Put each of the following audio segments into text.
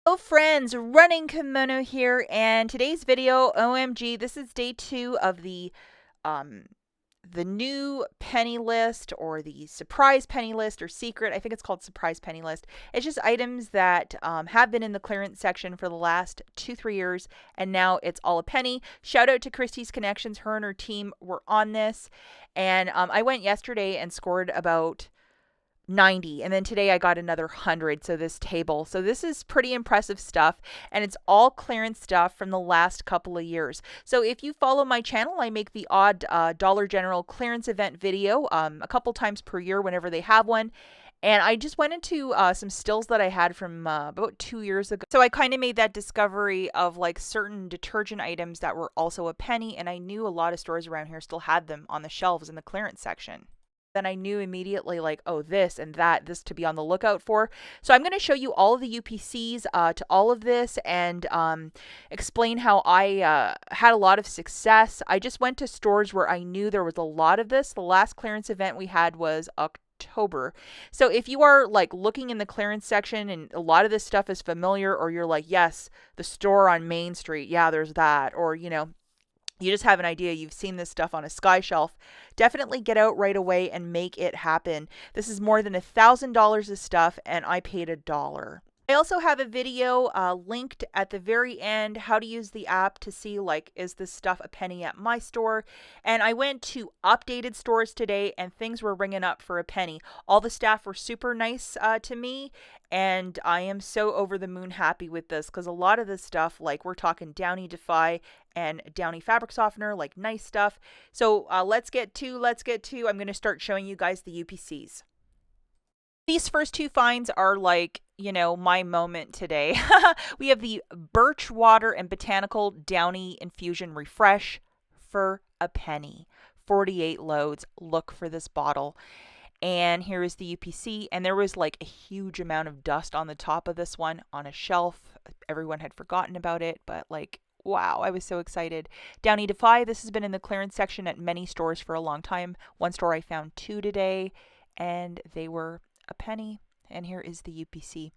Hello friends, Running Kimono here, and today's video, OMG, this is day 2 of um the new penny list, or the surprise penny list, or secret. I think it's called surprise penny list. It's just items that have been in the clearance section for the last 2-3 years, and now it's all a penny. Shout out to Christie's Connections. Her and her team were on this, and I went yesterday and scored about 90, and then today I got another 100. So this is pretty impressive stuff, and it's all clearance stuff from the last couple of years. So if you follow my channel, I make the odd Dollar General clearance event video a couple times per year whenever they have one. And I just went into some stills that I had from about 2 years ago. So I kind of made that discovery of like certain detergent items that were also a penny, and I knew a lot of stores around here still had them on the shelves in the clearance section. Then I knew immediately, like, oh, this and that, this to be on the lookout for. So I'm going to show you all of the UPCs to all of this, and explain how I had a lot of success. I just went to stores where I knew there was a lot of this. The last clearance event we had was October. So if you are like looking in the clearance section and a lot of this stuff is familiar, or you're like, yes, the store on Main Street, yeah, there's that, or you just have an idea, you've seen this stuff on a sky shelf, definitely get out right away and make it happen. This is more than $1,000 of stuff, and I paid $1. I also have a video linked at the very end, how to use the app to see, like, is this stuff a penny at my store? And I went to updated stores today, and things were ringing up for a penny. All the staff were super nice to me, and I am so over the moon happy with this, because a lot of this stuff, like, we're talking Downy Defy and Downy fabric softener, like nice stuff. So let's get to, I'm going to start showing you guys the UPCs. These first two finds are like, my moment today. We have the Birch Water and Botanical Downy Infusion Refresh for a penny. 48 loads. Look for this bottle. And here is the UPC. And there was like a huge amount of dust on the top of this one on a shelf. Everyone had forgotten about it, but like, wow, I was so excited. Downy Defy, this has been in the clearance section at many stores for a long time. One store I found 2 today, and they were a penny. And here is the UPC.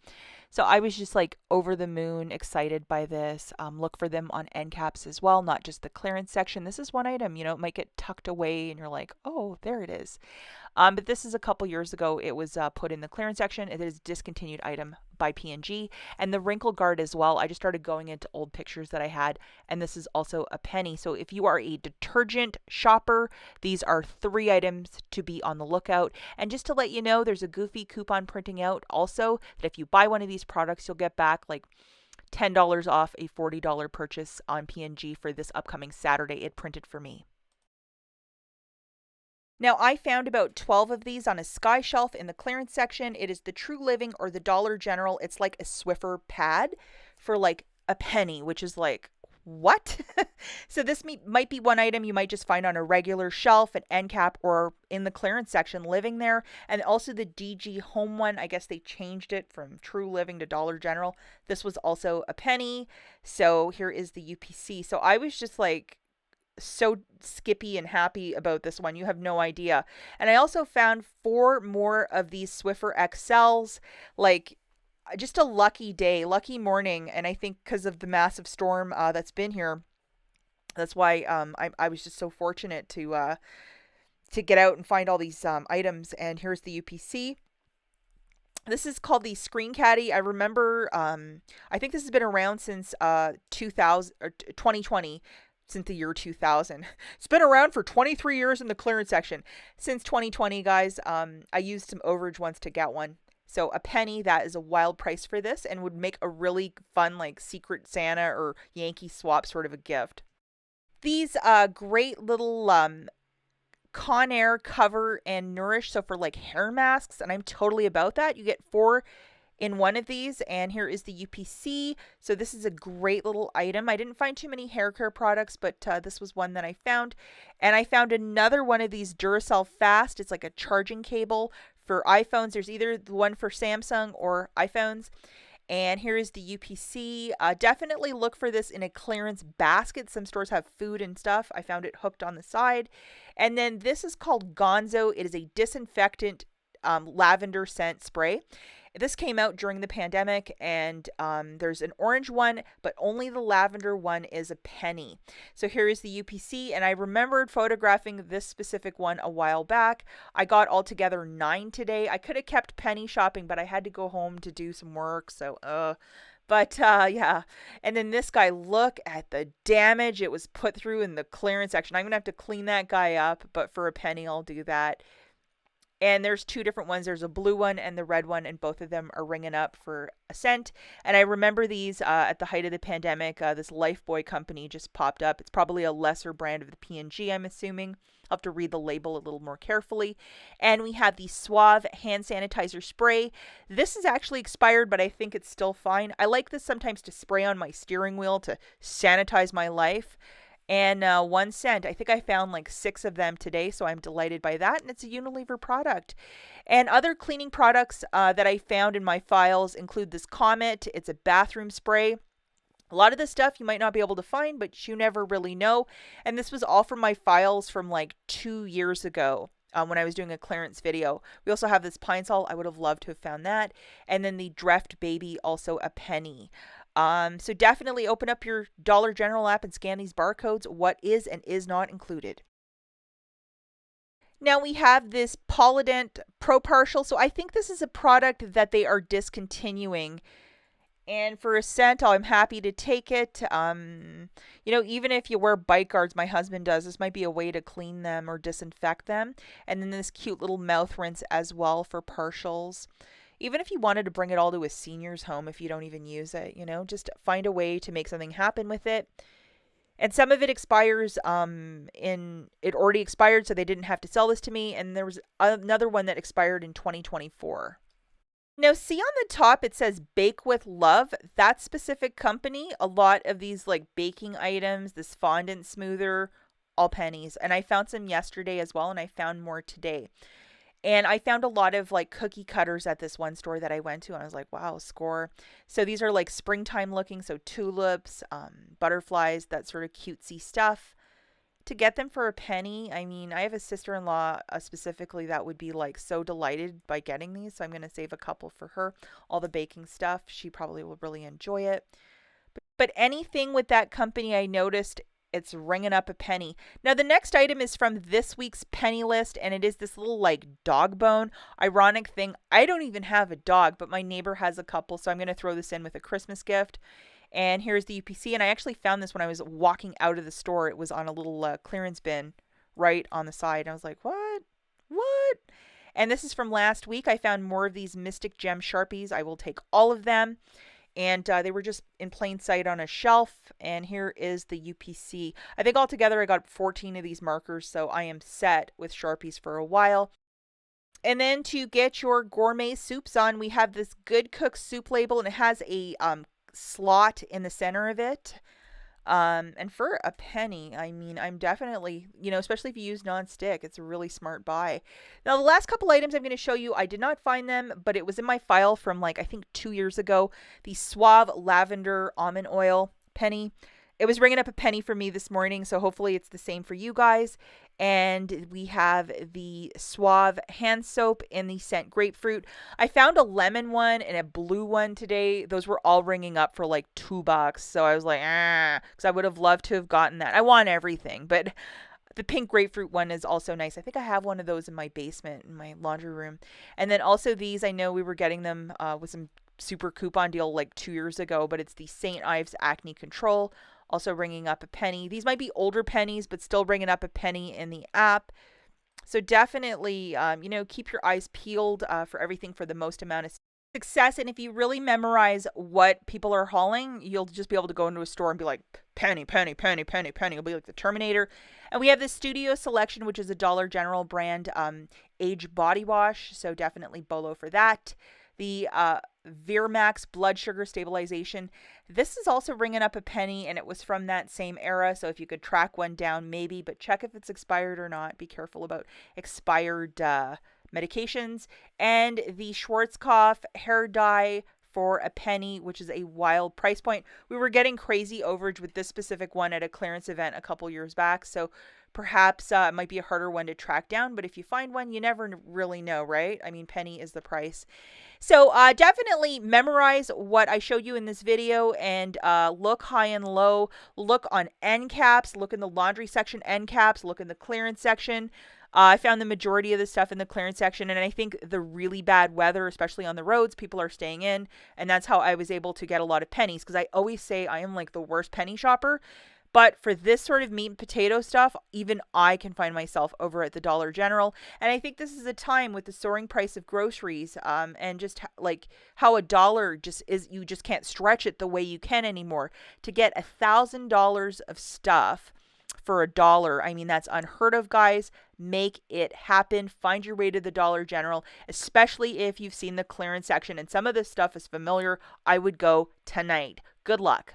So I was just like over the moon excited by this. Look for them on end caps as well, not just the clearance section. This is one item, it might get tucked away and you're like, oh, there it is. But this is a couple years ago. It was put in the clearance section. It is a discontinued item by P&G. And the wrinkle guard as well. I just started going into old pictures that I had, and this is also a penny. So if you are a detergent shopper, these are 3 items to be on the lookout. And just to let you know, there's a goofy coupon printing out also, that if you buy one of these products, you'll get back like $10 off a $40 purchase on P&G for this upcoming Saturday. It printed for me. Now, I found about 12 of these on a sky shelf in the clearance section. It is the True Living or the Dollar General. It's like a Swiffer pad for like a penny, which is like, what? So this might be one item you might just find on a regular shelf, an end cap, or in the clearance section living there. And also the DG Home one, I guess they changed it from True Living to Dollar General. This was also a penny. So here is the UPC. So I was just like, so skippy and happy about this one. You have no idea. And I also found 4 more of these Swiffer XLs, like just a lucky day, lucky morning. And I think because of the massive storm that's been here, that's why I was just so fortunate to get out and find all these items. And here's the UPC. This is called the Screen Caddy. I remember, I think this has been around since 2000 or 2020. Since the year 2000. It's been around for 23 years in the clearance section. Since 2020, guys. I used some overage once to get one. So a penny, that is a wild price for this, and would make a really fun like Secret Santa or Yankee swap sort of a gift. These great little Conair Cover and Nourish, so for like hair masks, and I'm totally about that. You get 4 in one of these, and here is the UPC. So this is a great little item. I didn't find too many hair care products, but this was one that I found. And I found another one of these Duracell Fast. It's like a charging cable for iPhones. There's either the one for Samsung or iPhones. And here is the UPC. Definitely look for this in a clearance basket. Some stores have food and stuff. I found it hooked on the side. And then this is called Gonzo. It is a disinfectant lavender scent spray. This came out during the pandemic, and there's an orange one, but only the lavender one is a penny. So here is the UPC, and I remembered photographing this specific one a while back. I got altogether 9 today. I could have kept penny shopping, but I had to go home to do some work, so but yeah. And then this guy, look at the damage it was put through in the clearance section. I'm gonna have to clean that guy up, but for a penny I'll do that. And there's 2 different ones. There's a blue one and the red one, and both of them are ringing up for a cent. And I remember these at the height of the pandemic. This Lifebuoy company just popped up. It's probably a lesser brand of the P&G, I'm assuming. I'll have to read the label a little more carefully. And we have the Suave hand sanitizer spray. This is actually expired, but I think it's still fine. I like this sometimes to spray on my steering wheel to sanitize my life. And 1 cent. I think I found like 6 of them today, so I'm delighted by that. And it's a Unilever product. And other cleaning products that I found in my files include this Comet. It's a bathroom spray. A lot of this stuff you might not be able to find, but you never really know. And this was all from my files from like 2 years ago. When I was doing a clearance video. We also have this Pine Sol. I would have loved to have found that. And then the Dreft Baby, also a penny. So definitely open up your Dollar General app and scan these barcodes, what is and is not included. Now we have this Polident Pro Partial. So I think this is a product that they are discontinuing. And for a cent, I'm happy to take it. Even if you wear bike guards, my husband does, this might be a way to clean them or disinfect them. And then this cute little mouth rinse as well for partials. Even if you wanted to bring it all to a senior's home, if you don't even use it, just find a way to make something happen with it. And some of it expires it already expired, so they didn't have to sell this to me. And there was another one that expired in 2024. Now, see on the top, it says Bake with Love. That specific company, a lot of these like baking items, this fondant smoother, all pennies. And I found some yesterday as well, and I found more today. And I found a lot of like cookie cutters at this one store that I went to, and I was like, wow, score. So these are like springtime looking, so tulips, butterflies, that sort of cutesy stuff. To get them for a penny, I mean, I have a sister-in-law specifically that would be like so delighted by getting these, so I'm going to save a couple for her. All the baking stuff, she probably will really enjoy it. But anything with that company, I noticed it's ringing up a penny. Now, the next item is from this week's penny list, and it is this little like dog bone. Ironic thing, I don't even have a dog, but my neighbor has a couple, so I'm going to throw this in with a Christmas gift. And here's the UPC, and I actually found this when I was walking out of the store. It was on a little clearance bin right on the side. And I was like, what? What? And this is from last week. I found more of these Mystic Gem Sharpies. I will take all of them. And they were just in plain sight on a shelf. And here is the UPC. I think altogether I got 14 of these markers, so I am set with Sharpies for a while. And then to get your gourmet soups on, we have this Good Cook soup label, and it has a slot in the center of it. And for a penny, I mean, I'm definitely, especially if you use non-stick, it's a really smart buy. Now, the last couple items I'm going to show you, I did not find them, but it was in my file from I think 2 years ago. The Suave Lavender Almond Oil penny. It was ringing up a penny for me this morning, so hopefully it's the same for you guys. And we have the Suave hand soap in the scent grapefruit. I found a lemon one and a blue one today. Those were all ringing up for like $2. So I was like, because I would have loved to have gotten that. I want everything, but the pink grapefruit one is also nice. I think I have one of those in my basement, in my laundry room. And then also these, I know we were getting them with some super coupon deal like 2 years ago, but it's the St. Ives Acne Control. Also ringing up a penny. These might be older pennies, but still ringing up a penny in the app. So definitely, keep your eyes peeled for everything for the most amount of success. And if you really memorize what people are hauling, you'll just be able to go into a store and be like, penny, penny, penny, penny, penny. You'll be like the Terminator. And we have the Studio Selection, which is a Dollar General brand age body wash. So definitely BOLO for that. The Virmax blood sugar stabilization. This is also ringing up a penny, and it was from that same era. So if you could track one down, maybe, but check if it's expired or not. Be careful about expired medications. And the Schwarzkopf hair dye for a penny, which is a wild price point. We were getting crazy overage with this specific one at a clearance event a couple years back. So Perhaps it might be a harder one to track down, but if you find one, you never really know, right? I mean, penny is the price. So definitely memorize what I showed you in this video and look high and low. Look on end caps. Look in the laundry section end caps. Look in the clearance section. I found the majority of the stuff in the clearance section, and I think the really bad weather, especially on the roads, people are staying in, and that's how I was able to get a lot of pennies, because I always say I am like the worst penny shopper. But for this sort of meat and potato stuff, even I can find myself over at the Dollar General. And I think this is a time with the soaring price of groceries, and just like how a dollar just is, you just can't stretch it the way you can anymore. To get $1,000 of stuff for $1, I mean, that's unheard of, guys. Make it happen. Find your way to the Dollar General, especially if you've seen the clearance section and some of this stuff is familiar. I would go tonight. Good luck.